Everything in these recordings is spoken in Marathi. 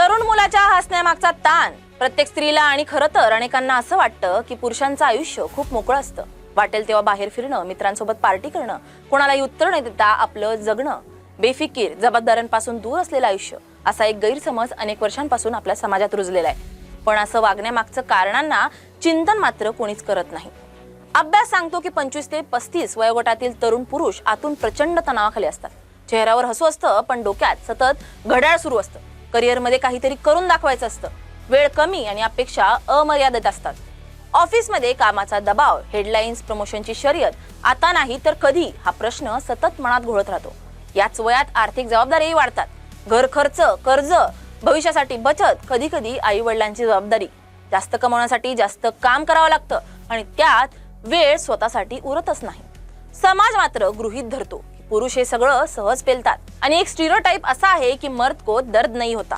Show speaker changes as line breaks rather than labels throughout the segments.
तरुण मुलाच्या हसण्यामागचा ताण प्रत्येक स्त्रीला आणि खरं तर अनेकांना असं वाटतं की पुरुषांचं आयुष्य खूप मोकळं असतं. वाटेल तेव्हा बाहेर फिरणं, मित्रांसोबत पार्टी करणं, कोणालाही उत्तर न देता आपलं जगणं, बेफिकीर जबाबदाऱ्यांपासून दूर असलेलं आयुष्य, असा एक गैरसमज अनेक वर्षांपासून आपल्या समाजात रुजलेला आहे. पण असं वागण्यामागचं कारणांना चिंतन मात्र कोणीच करत नाही. अभ्यास सांगतो की 25 ते 35 वयोगटातील तरुण पुरुष आतून प्रचंड तणावाखाली असतात. चेहऱ्यावर हसू असतं पण डोक्यात सतत घड्याळ सुरू असतं. करिअरमध्ये काहीतरी करून दाखवायचं असतं. वेळ कमी आणि अपेक्षा अमर्यादित असतात. ऑफिसमध्ये कामाचा दबाव, हेडलाईन्स, प्रमोशनची शर्यत, आता नाही तर कधी हा प्रश्न सतत मनात घोळत राहतो. याच वयात आर्थिक जबाबदारीही वाढतात. घर खर्च, कर्ज, भविष्यासाठी बचत, कधी कधी आई वडिलांची जबाबदारी. जास्त कमवण्यासाठी जास्त काम करावं लागतं आणि त्यात वेळ स्वतःसाठी उरतच नाही. समाज मात्र गृहीत धरतो की पुरुष हे सगळं सहज पेलतात आणि एक स्टिरियोटाइप असा आहे की मर्द को दर्द नाही होता.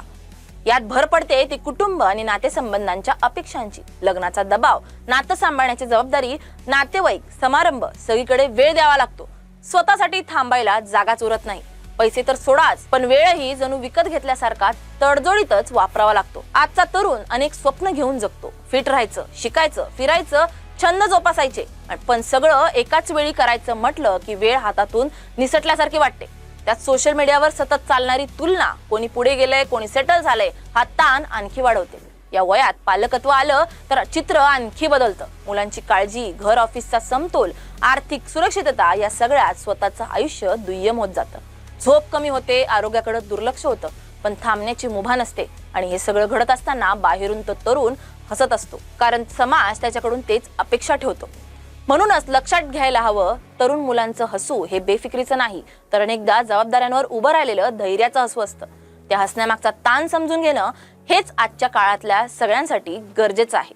यात भर पडते ती कुटुंब आणि नातेसंबंधांच्या अपेक्षांची. लग्नाचा दबाव, नातं सांभाळण्याची जबाबदारी, नातेवाईक, समारंभ, सगळीकडे वेळ द्यावा लागतो. स्वतःसाठी थांबायला जागाच उरत नाही. पैसे तर सोडाच, पण वेळही जणू विकत घेतल्यासारखा तडजोडीतच वापरावा लागतो. आजचा तरुण अनेक स्वप्न घेऊन जगतो. फिट राहायचं, शिकायचं, फिरायचं, छंद जोपासायचे, पण सगळं एकाच वेळी करायचं म्हटलं की वेळ हातातून निसटल्यासारखी वाटते. त्यात सोशल मीडियावर सतत चालणारी तुलना, कोणी पुढे गेलंय, कोणी सेटल झालंय, हा ताण आणखी वाढवते. या वयात पालकत्व आलं तर चित्र आणखी बदलतं. मुलांची काळजी, घर ऑफिसचा समतोल, आर्थिक सुरक्षितता, या सगळ्यात स्वतःचं आयुष्य दुय्यम होत जातं. झोप कमी होते, आरोग्याकडे दुर्लक्ष होतं, पण थांबण्याची मुभा नसते. आणि हे सगळं घडत असताना बाहेरून तो तरुण हसत असतो, कारण समाज त्याच्याकडून तेच अपेक्षा ठेवतो. म्हणूनच लक्षात घ्यायला हवं, तरुण मुलांचं हसू हे बेफिक्रीचं नाही, तर अनेकदा जबाबदाऱ्यांवर उभं राहिलेलं धैर्याचं हसू असतं. त्या हसण्यामागचा ताण समजून घेणं हेच आजच्या काळातल्या सगळ्यांसाठी गरजेचं आहे.